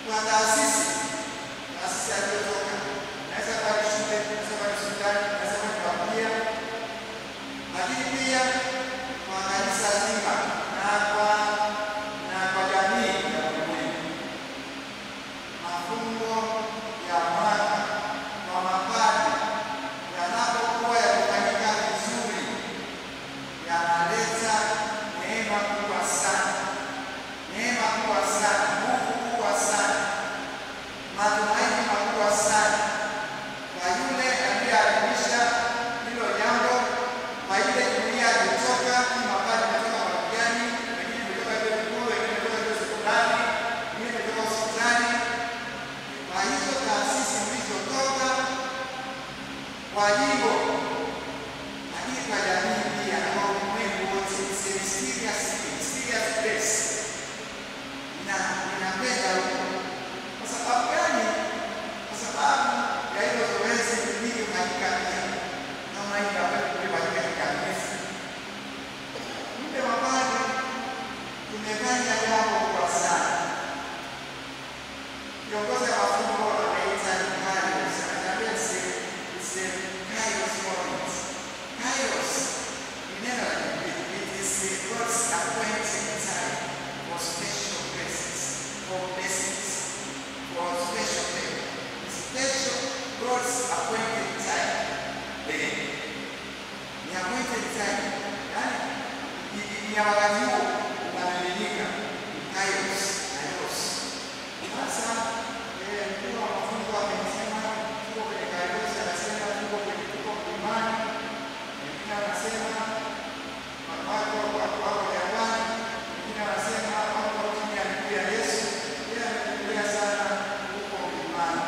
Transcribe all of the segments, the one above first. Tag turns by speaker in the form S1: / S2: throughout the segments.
S1: kwa taasisi aliyotoka. Naweza kuwa ni shule, naweza kuwa ni hospitali, naweza kuwa ni familia, lakini pia kwa kanisa zima na kwa jamii ya ulimwengu. Mafungo ya mwaka kwa mapadri yanapokuwa yakifanyika vizuri yanaleta neema kubwa sana, nguvu kubwa sana, matumaini makubwa sana kwa yule aliyeadhimisha hilo jambo, kwa ile jumuiya kutoka mapadri kutoka parokiani, wengine kutoka vyuo vikuu, wengine kutoka vyuo sekondari, wengine kutoka hospitali, kwa hizo taasisi zilizotoka kwa jimbo, lakini kwa jamii pia na kwa ulimwengu wote. Serious place. Ninapenda huko. Kwa sababu gani? Kwa sababu ya hilo zoezi lililofanyika pia kama hili ambayo tulifanyika kikamilifu. Mpe mapadri tumefanya jambo kubwa sana. Kiongozi wa mafungo anaita Kairos, ananiambia Kairos moment. Kairos ni neno la Kigiriki. It is God's appointed time for special blessings, for special favor. Special God's appointed time. Ni appointed time. Ni ya wakati huo unamiminika. Kairos. Sasa mkuu wa mafunzo amesema tuko kwenye Kairos, anasema tuko imani, wengine wanasema wako jangwani, wengine wanasema wako chini ya miguu ya Yesu. Yeye ametulia sana huko imani.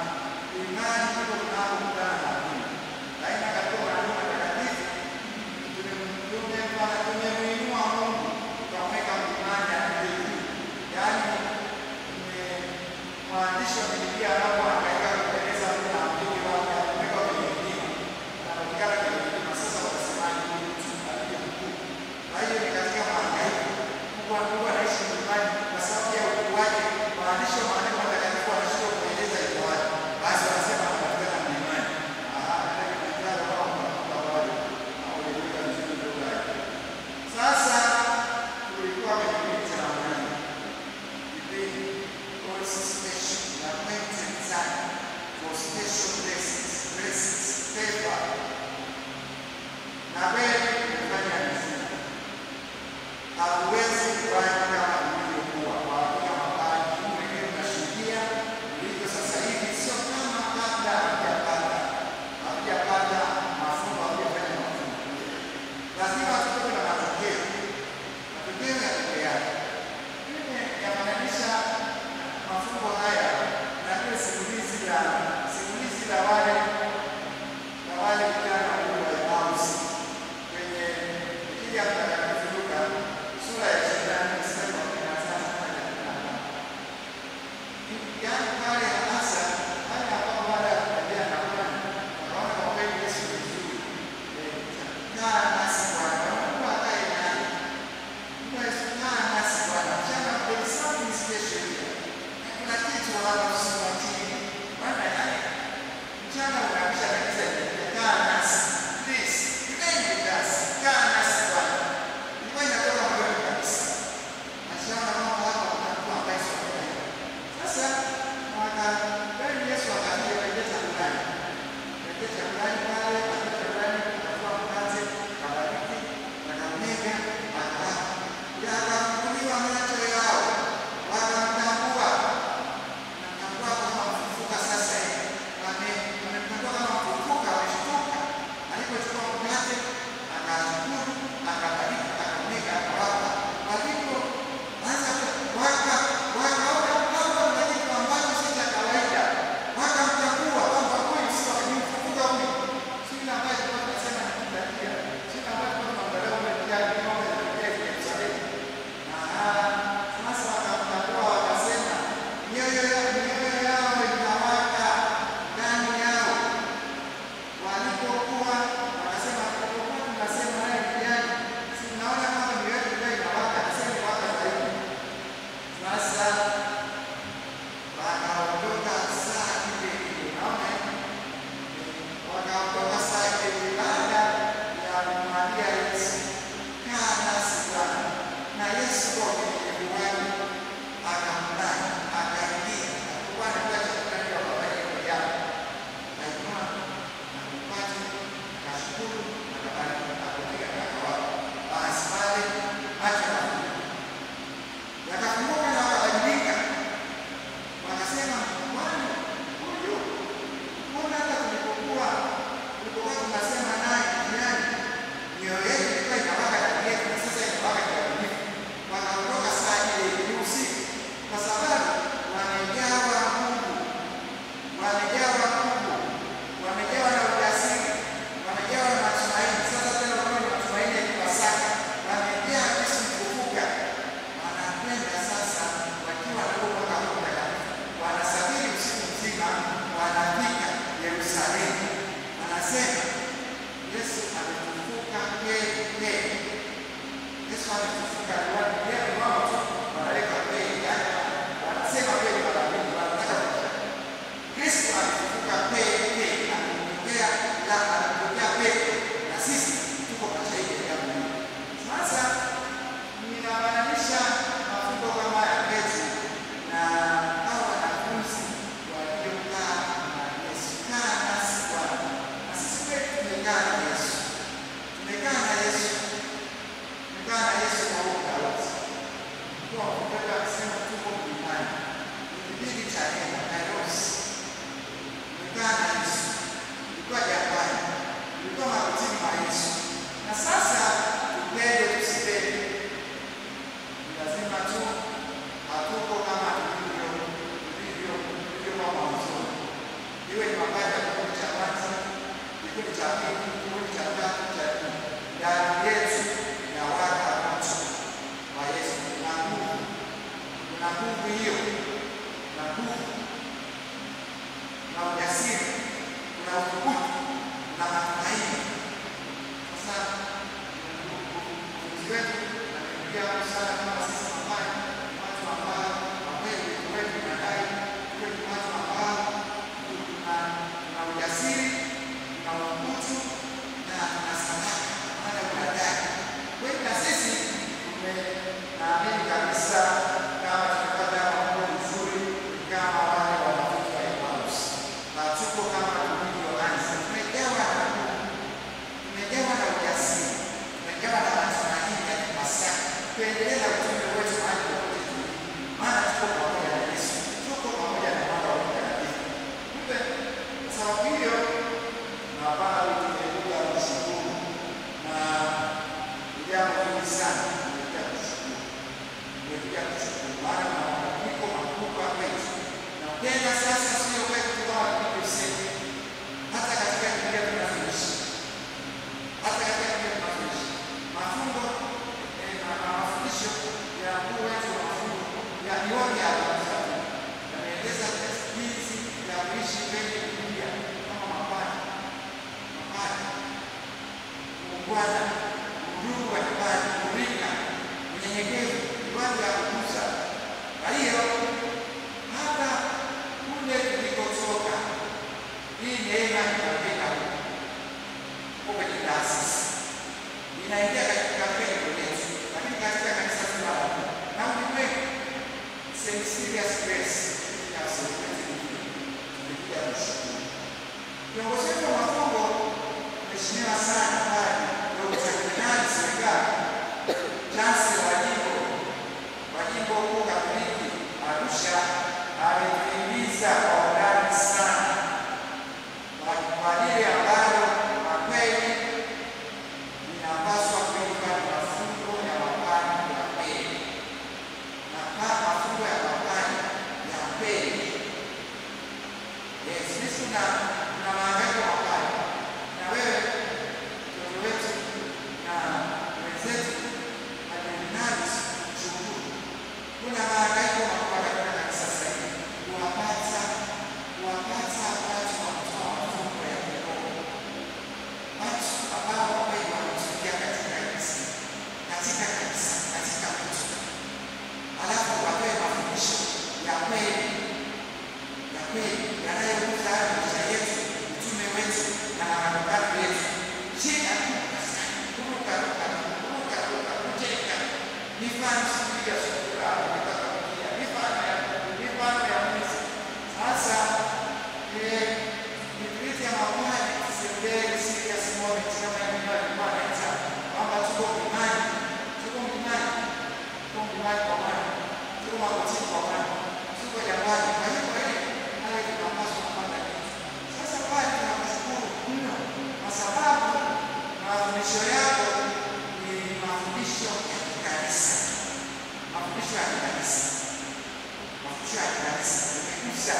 S1: Imani tuko tunapokutana na Mungu. Lakini katika maneno matakatifu tumemuinua Mungu tukamweka imani ya mbinguni. Yaani mwandishi wa Biblia anapohangaika kueleza Mungu na mtume wake ameweka kwenye milima. Anaonekana kwenye milima, sasa wanasemaje huyu mtu aliye mkuu. Kwa hiyo ni katika mahangaiko. Mungu anaishi milimani kwa sababu ya ukuaji. Mwandishi wa maneno matakatifu anashindwa kueleza ikoaje. Basi wanasema anapatikana mlimani. Sasa tulikuwa kwenye kipindi cha Ramadhani. Kipindi God's special, appointed time for special blessings, favor. Na wewe umefanya vizuri. Hauwezi kufanya kama ulivyokuwa. Kwa hakika mapadri wengine unashuhudia ulivyo sasa hivi, sio kama kabla hatujapata mafungo, hatujafanya mafungo. Lazima tutoke na matokeo ya peke yake. Mimi yamaanisha mafungo haya na ile simulizi la wale vijana wa Emmaus kwenye Injili ya Mtakatifu Luka sura ya 24 mstari wa 13. Yaani pale hasa pale ambapo baada ya kutembea na Bwana wakaona kwa kweli Yesu ni mzuri. Kaa nasi Bwana, Mungu akae naye. Kaa nasi Bwana, mchana there is something special here. Kuna kitu hapa usiwatini. Bwana yaani mchana unaamsha kanisa kaa nasi. Please, remain with us. Kaa nasi Bwana. Ilikuwa inatoka moyoni kabisa. Nashaona mambo hapa unakuwa ambaye sio kwa hiyo. Sasa gani Yesu akaambia waende chakulani. Waende chakulani pale, waende chakulani, akatoa mkate, akabariki, akamega, yakafunguliwa macho yao. Wakamtambua kama mfufuka sasa hivi. Wamemtambua kama mfufuka, wameshtuka. Alipochukua mkate, akashukuru, akabariki, akamega, akawapa. Walipoanza wakaona kwamba ni kitu ambacho si cha kawaida. Wakamtambua kwamba huyu si wa mfufuka huyu. nguvu, kuna ujasiri, kuna uthubutu, kuna matumaini. Sasa ufunzi wetu unaingia sana kama sisi mafanya watu ambao kwa kweli wetu tunadai tuwe ni watu ambao tuna ujasiri, tuna uthubutu na tuna sadaka, maana tunadai. Kwa hiyo na sisi tumeamini kabisa kama tunapata mambo nzuri kama wale wanafunzi wa Emmaus. Na tuko kama tulivyoanza, tumejawa na nguvu, tumejawa na ujasiri, tumejawa na matumaini ya Pasaka. Tuendeleza utume wetu mahali popote tulipo, maana tuko pamoja na Yesu, tuko pamoja na Bwana wa Mtakatifu. Kumbe kwa sababu hiyo tunapanga wiki yetu ya kushukuru, na jambo hili sana tumekuja kushukuru, maana mabadiliko makubwa kwetu. Na tena sasa sio kwetu kama tulivyosema, hata katika Biblia tunafundisha, hata katika Biblia tunafundisha mafungo na mafundisho ya mkuu wetu wa mafungo ya mioni ya Mtakatifu yameeleza jinsi ya kuishi kwenye Biblia kama mapana, kuungwana, udugu wa nyumbani, kurika, unyenyekevu, viwango ya kukuza. Kwa hiyo hata kule tulikotoka, hii neema inapenda huko kwenye taasisi, inaingia katika pengo letu, lakini katika kanisa zima la Mungu na ulimwengu, same serious grace ya celebrate tumekuja kushukuru. Kiongozi wetu wa mafungo mheshimiwa sana pale Dr. Kenani Serikali, chancellor wa jimbo kuu Katoliki Arusha, ametuhimiza kwa undani sana kwa lile ambalo kwa kweli linapaswa kuitwa ni mafungo ya mapana ya kweli, na mafungo ya mapana ya kweli. Yes, sisi tuna mahangaiko mapana, na wewe mtoto wetu na wenzetu adinari shukuru, kuna mahangaiko makubwa katika kanisa sasa hivi kuwapata watu wa kutoa mafungo ya kiroho, watu ambao kwa kweli wanatumikia katika kanisa, katika mtu, alafu wapewe mafundisho ya kweli yanayogusa maisha yetu, utume wetu na maandiko yetu. Shida kuruka kujenga mifano ya sura mifano ya Mungu. Sasa ni ya mawani sembele serious moment kama hiyo alikuwa anaita kwamba tuko imani kwa maana tuko magotini kwa maana tuko jangwani. Kwa hiyo haya tunapaswa kupanda kitu. Sasa pale tunakushukuru mno kwa sababu mafundisho yako ni mafundisho ya kanisa, mafundisho ya kanisa yamekusa,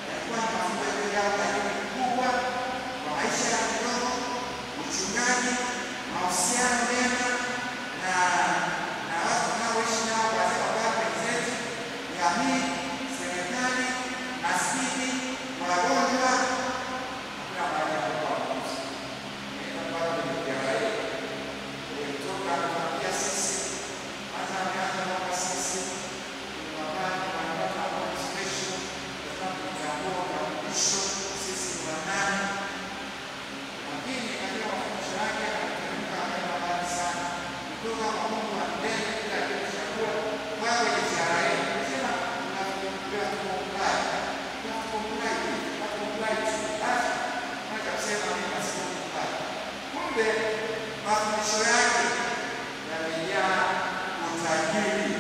S1: yalikuwa ni mafundisho yao makubwa kwa maisha ya kiroho, uchungaji, mahusiano mema na watu wanaoishi nao, wazee wa baba wenzetu, jamii, serikali, maskini, wagonjwa. Hakuna mahali ambapo wakuzi ambapo nimejawahi kutoka kuambia sisi hata miaka mwaka sisi tunapata mambo special kama kutambua mafundisho sisi ni wanani, lakini katika mafundisho yake anateremka mema mbali sana kutoka kwa Mungu wa mbele kila kitu cha kuwa wewe ni Israeli. Sema tunakuombea tukumbali hata kusema mimi nasikumbali. Kumbe mafundisho yake yamejaa utajiri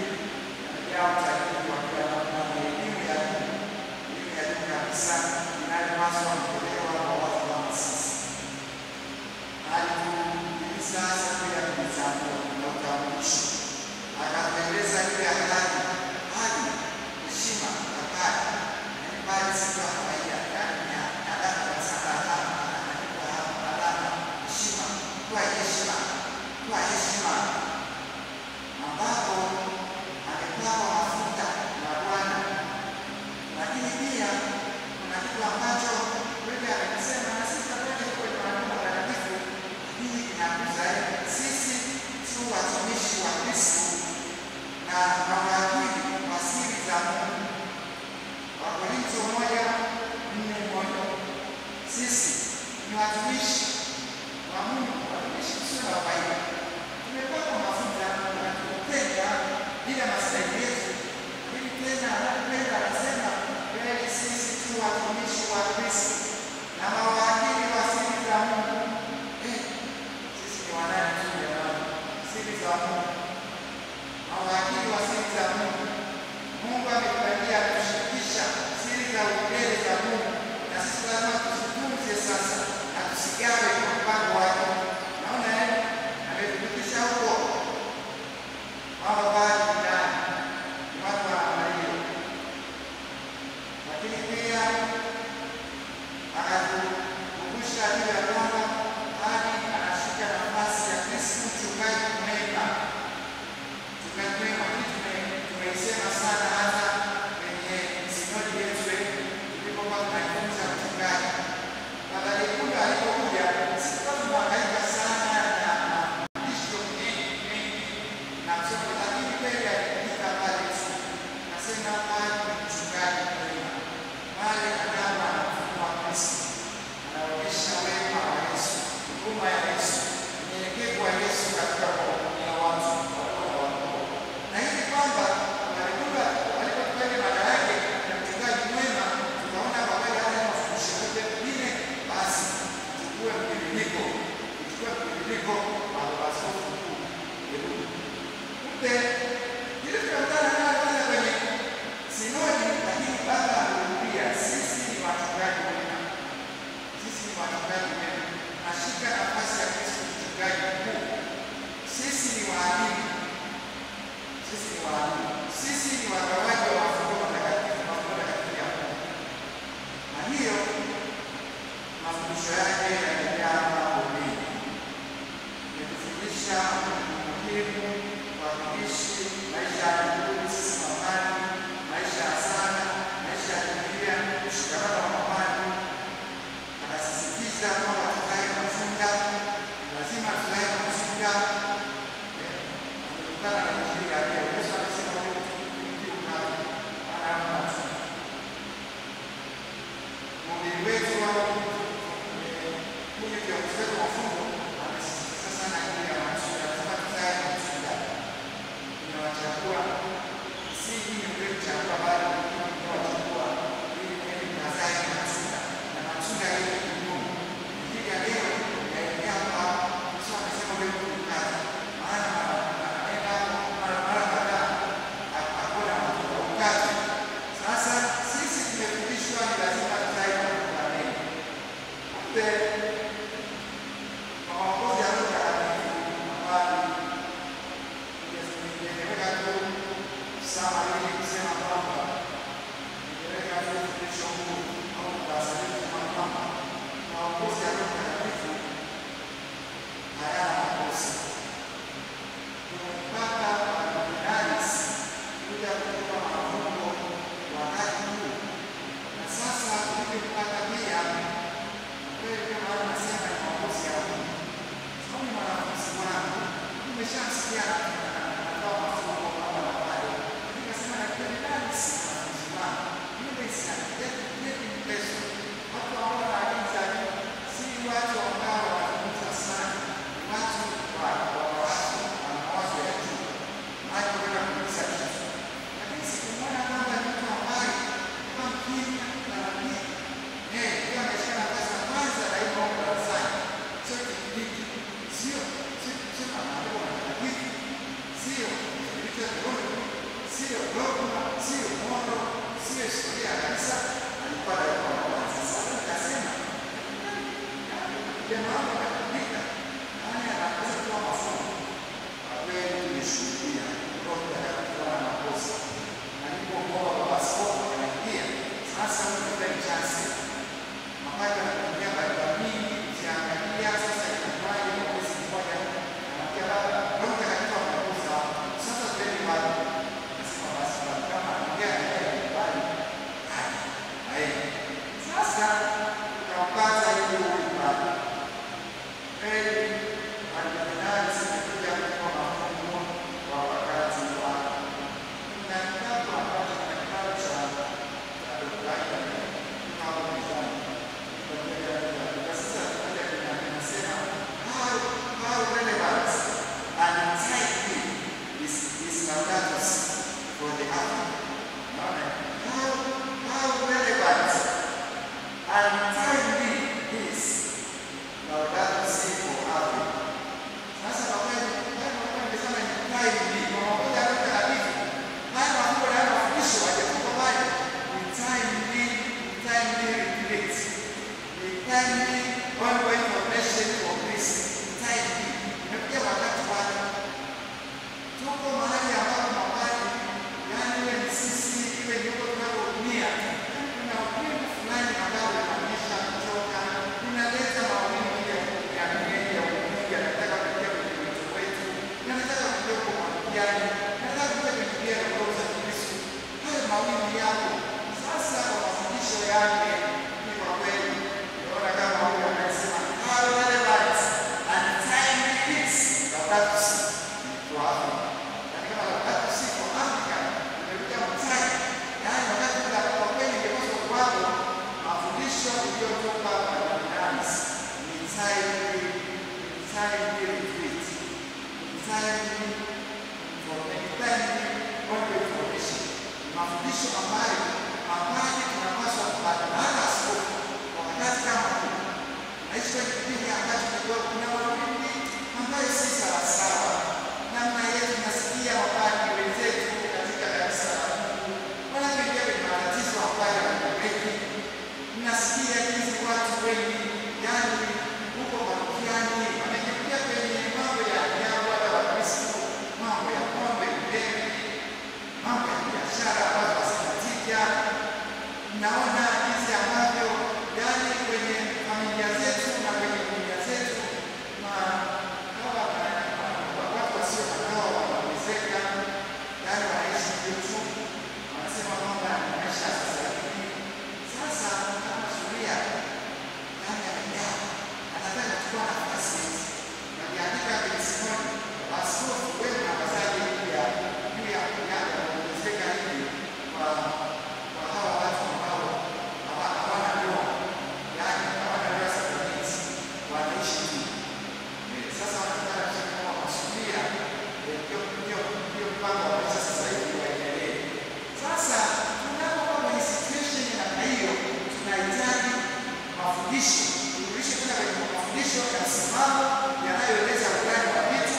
S1: kwa kila namna, elimu ya juu kabisa inayopaswa kutolewa kwa watu kama sisi. Alituhimiza sasa pia kujitambua na utambulisho, akatueleza ile hali, heshima na bali si kwa kawaida, yaani alama za alama, alama heshima sasa na tusigawe kwa mpango wake. Naona ametupitisha huko mama bali ndani watu wa Maria, lakini pia akatukumbusha juu ya kwamba hadi anashika nafasi ya Kristo mchungaji mwema. Mchungaji mwema tumeisema sana hata kwenye sinodi yetu tulipokuwa tunajifunza mchungaji. Padre Lekundo alipokuja mafundisho ambayo mapadri tunapaswa kupata. Hata askofu wakati kama huu tunaishi kwenye kipindi ambacho kuna mawimbi ambayo si sawasawa. Namna yetu tunasikia mapadri wenzetu katika kanisa la Mungu wanapoingia kwenye matatizo ambayo yanaeleweki. Tunasikia jinsi watu wengi yani huko parokiani wanaingia kwenye mambo ya ajabu, hata Wakristo, mambo ya pombe, ulevi, mambo ya biashara ambazo hazinatika. Naona jinsi ambavyo yani kwenye familia zetu na kwenye dunia zetu watu wasio na ndoa wanaongezeka, yani wanaishi vitu wanasema kwamba ni maisha sasa hivi. Sasa kama Zuria yani amejaa anataka kuchukua nafasi hizi na kuandika kwenye sinodi, askofu wewe unawazaje juu ya kuongezeka hivi kwa hawa watu ambao hawana ndoa, yani hawana ndoa sakramenti, wanaishi tu. Sasa wanataka kusema kama Masuria ndio mpango wa maisha sasa hivi waendelee. Sasa tunapokuwa kwenye situation ya namna hiyo, tunahitaji mafundisho, turudishe tena kwenye mafundisho ya msimamo yanayoeleza undani wa vitu,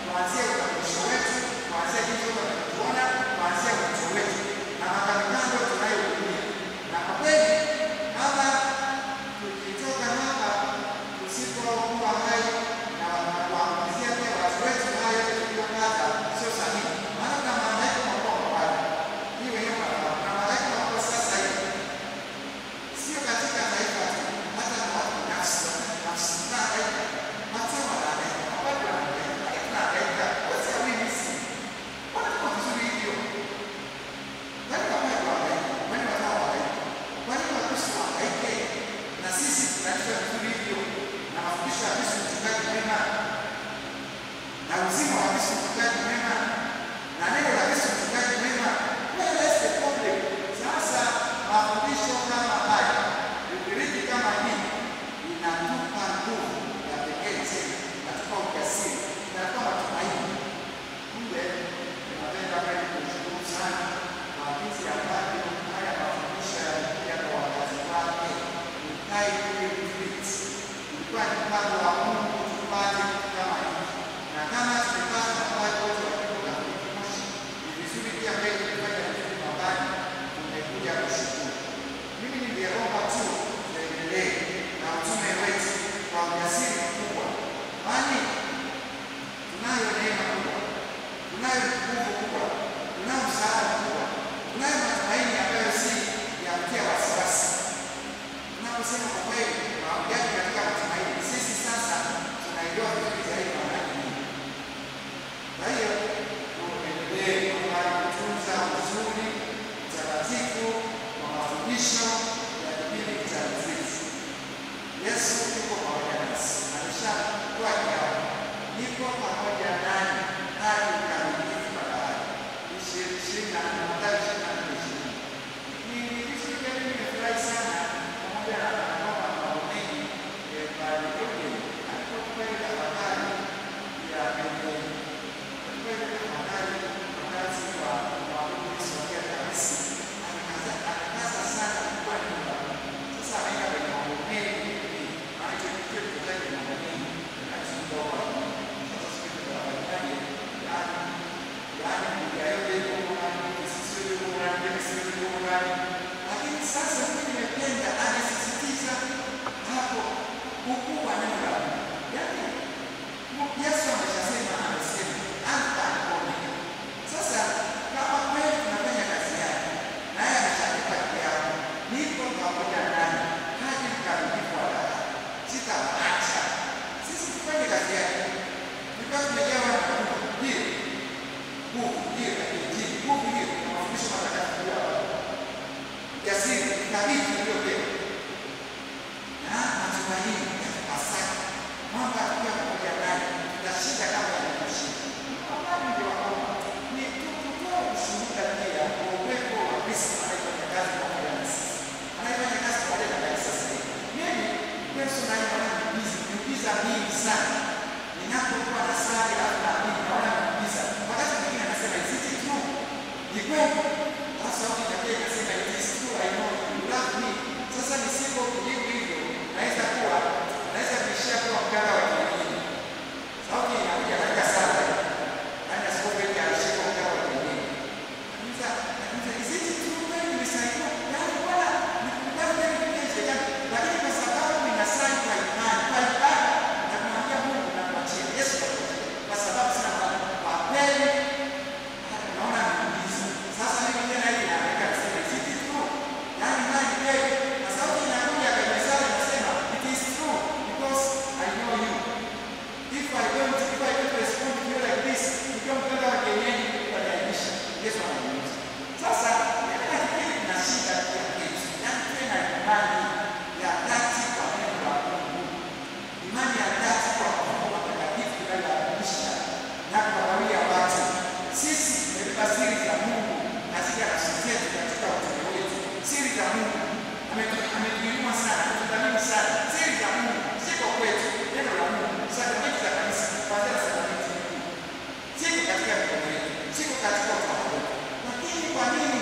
S1: kuanzia utambulisho wetu, kuanzia jinsi watu wanatuona, kuanzia wito wetu na makamikando tunayohudumia. Na kwa kweli kama tukitoka hapa tusipokuwa hai na kuangazia pia watu wetu hayo tuliyopata sio sahihi, maana kuna mahangaiko makubwa pale. Hii wenyewe kuna mahangaiko makubwa sasa hivi, sio katika taifa tu, hata na watu binafsi wanahangaika, hata wanahangaika, watu wanahangaika, wasi hawini si wanakuwa vizuri hivyo. Kwani wapaya wanahangaika? Kwani watawa wanahangaika? Kwani Wakristo wanahangaike? Na sisi tunaishi vizuri hivyo na mafundisho ya Kristo mchungaji mwema na uzima wa Kristo mchungaji mwema na neno la Kristo mchungaji mwema. Where is the problem? Sasa mafundisho kama haya, Ugiriki kama hii inatupa nguvu ya pekee tena, inatupa ujasiri, inatupa matumaini. Kumbe tunapenda kweli kushukuru sana kwa jinsi ambavyo haya mafundisho yanakuja kwa wakati wake. Ukai kule retreat ilikuwa ni mpango wa Mungu tupate kitu kama hiki, na kama tumepata mapati wote wa Jimbo Katoliki Moshi, ni vizuri pia mbele tumefanya vitu mabani, tumekuja kushukuru. Mimi ningeomba tu tuendelee na utume wetu kwa ujasiri mkubwa, kwani tunayo neema kubwa, tunayo nguvu kubwa, tunayo msaada mkubwa, tunayo matumaini ambayo si ya kutia wasiwasi. Tunaposema kwa kweli maombi yetu katika matumaini, sisi sasa tunaelewa vizuri zaidi maana nini. Kwa hiyo tuendelee kutunza uzuri mtakatifu wa mafundisho ya kipindi cha Mzizi. Yesu yuko pamoja nasi, ameshakuwa kiapo, niko pamoja nanyi hadi ukamilifu wa dahari. 20:24. Ni vitu gani nimefurahi sana pamoja na mambo mambo mengi pale yote alipokuwa tafakari ya Biblia. Kwa tafakari wakati wa Yesu wa kanisa anakaza sana kwa nyumba. Sasa anaenda kwenye mambo mengi, maana kitu kitaje mambo mengi anachukua. Sasa siku tunafanya yani ndio yote kwa sisi kwa lakini sasa mimi nimependa anasisitiza hapo ukubwa neno la Mungu. Yani Yesu amesema alfa na omega. Sasa kama kweli tunafanya kazi yake na yeye ameshatupa kiapo, niko pamoja nanyi hadi ukamilifu wa dahari, sitaacha. Sisi tufanye kazi yake, because tumejawa na nguvu hiyo, nguvu hiyo na mafundisho matakatifu ya jasiri za Mungu. Ametuinua sana, ametudhamini sana. Siri za Mungu, siko kwetu, neno la Mungu, sakramenti za kanisa, kwanza sakramenti Mungu. Siko katika mikono yetu, siko katika utawala wetu. Lakini kwa nini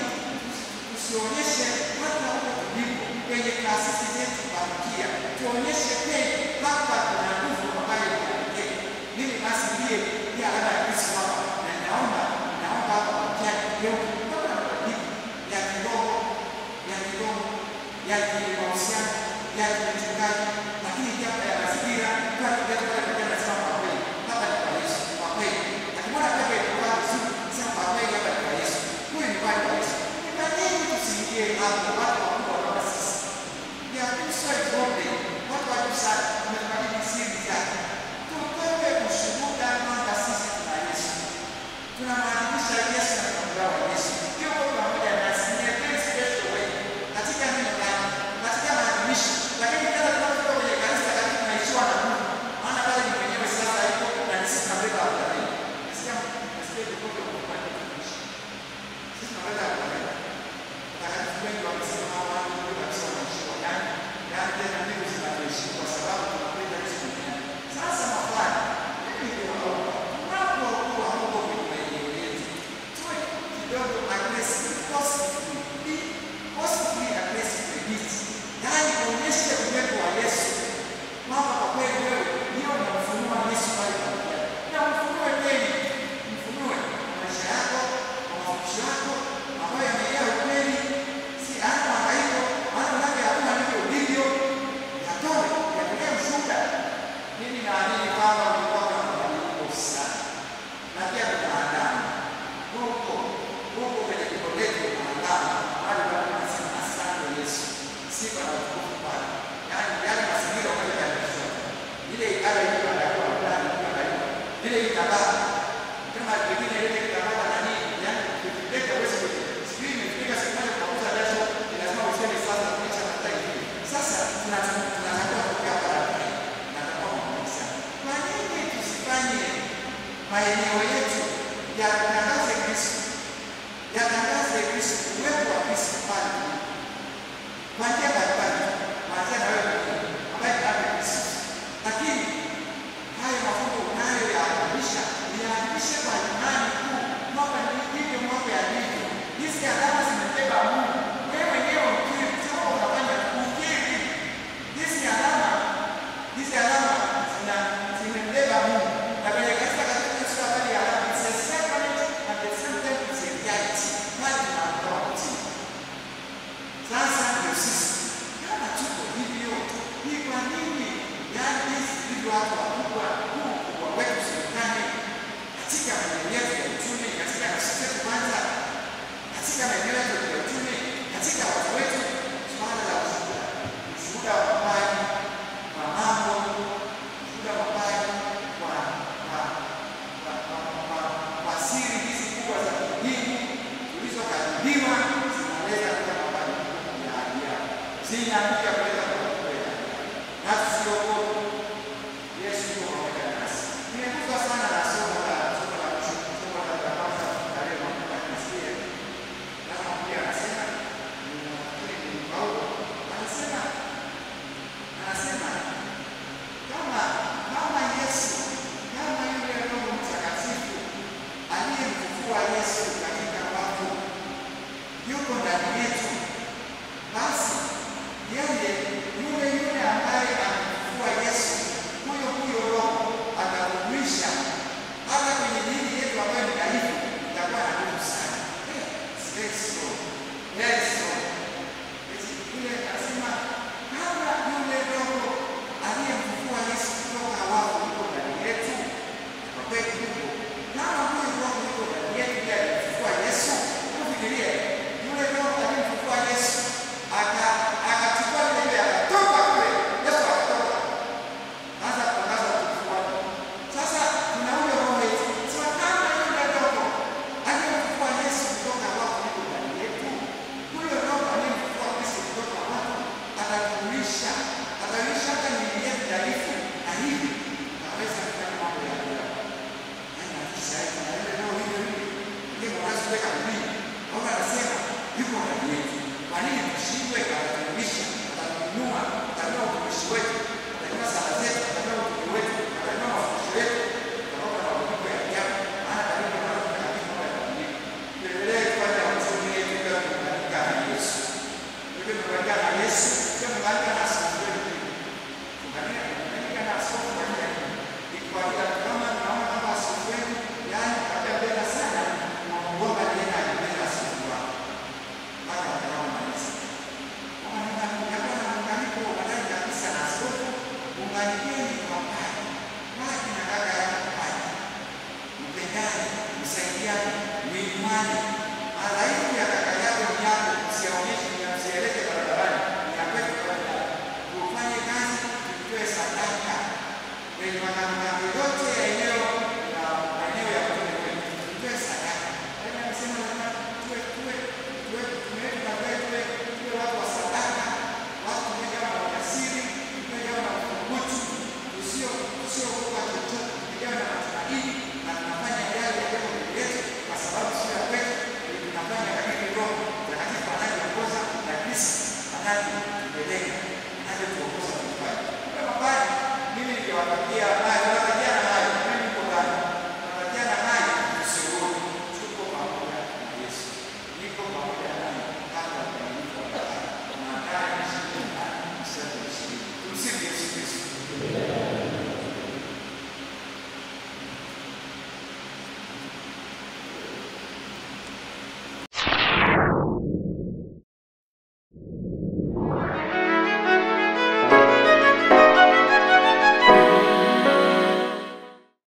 S1: tusionyeshe hata huko tulipo kwenye taasisi zetu parokia, tuonyeshe kweli hapa kuna nguvu ambayo inatokea. Mimi basi ndiye alama ya Kristo hapa, na naomba hapa parokia yote kama mabadiliko ya kiroho, ya kimahusiano, ya kiuchungaji, lakini pia ya mazingira, kwa sababu pale nasema kwa kweli, hapa ni kwa Yesu, kwa kweli. Akimwona pepe kwa vizuri, sema kwa kweli hapa ni kwa Yesu. Huyu ni kwa Yesu. Kwa nini tusiingie hapo watu wakubwa kama sisi? Ni Kristo ikombe, watu wa sana, wametubariki siri zake. Tupewe ushuhuda kwamba sisi tuna Yesu. Tunamwadhimisha Yesu na tunamgawa Yesu. Hiyo kwa pamoja nasi ni a very special way. Katika neno lake, katika maadhimisho, lakini tena tunapofika kwenye kanisa lakini tunaishiwa na Mungu. Maana pale ni mwenyewe sasa yuko na sisi tunabeba habari. Nasikia kutoka kwa maadhimisho. Sisi tunabeba habari. Takatifu wengi wamesema hawa ndio kabisa wanaishiwa ndani. Yaani tena mbingu zinatuishi kwa sababu tunapenda Yesu duniani. Sasa mafano, mimi ndio naomba. Tunapokuwa huko kwenye maeneo yetu, tuwe kidogo aggressive, positively aggressive with it. Yaani kuonyesha uwepo wa Yesu. Mama kwa kweli wewe, ndio unamfunua Yesu pale pamoja. Na mfunue kweli, mfunue maisha yako, mafundisho yako, ambayo yamejaa ukweli, si ana mahangaiko, maana unataka hakuna ndivyo ulivyo, yatoe, yatokee ushuhuda. Mimi naamini kwamba ulikuwa na mabadiliko sana. Na pia tunaandama. Huko kwenye kiko letu tunaandama. Wale watu wanasema asante Yesu. Sifa na utukufu kwake. Yaani mazingira unayoenda kushoto. Ile ikala hiyo anakuwa ndani kwa ndani. Ile itabaa. Kama pengine ile itabaa na nini? Yaani ukipeleka wewe sijui imefika siku moja kukuza jasho, lazima useme sasa tunacha hata hivi. Sasa tunataka kukaa barabara. Nataka kuuliza. Kwa nini tusifanye maeneo yetu yatangaze Kristo? Yatangaze Kristo, uwepo wa Kristo pale. Kwa njia mbalimbali, kuanzia na wewe ambaye ni Kristo. Lakini hayo mafunzo unayoyaadhimisha, yaadhimishe kwa imani kuu. Mwaka ndivyo mwaka yalivyo. Hizi alama zimebeba Mungu. Wewe mwenyewe ukiri, sio unafanya ukiri. Hizi alama zimebeba Mungu. Na kwenye kanisa katika Yesu habari ya alama, it's a sacrament and the same time it's a reality. Hadi tunaondoa kutii. Sasa ndio sisi. Kama tuko hivyo, ni kwa nini yaani hizi ndivyo watu wakubwa kwa wetu serikali katika maeneo yetu ya uchumi, katika nafsi zetu kwanza, katika maeneo yetu ya uchumi, katika watu wetu, swala la ushuhuda wa mabaya, wa mambo, ushuhuda wa mabaya, kwa siri hizi kubwa za kidini tulizokabidhiwa zinaweza kuwa mabadiliko ya hali yao. Zinakuja kuleta mabadiliko ya hali yao. Na tusiogope. Yesu yuko pamoja nasi. Nimeguswa sana na somo la kwanza tarehe mwaka nasikia. Kama pia anasema ni Paulo anasema kama Yesu, kama yule Roho Mtakatifu aliyemfufua Yesu katika wafu yuko ndani yetu, basi yeye hataki kupeleka hadi kuongoza kufanya. Kama pale mimi niliwapatia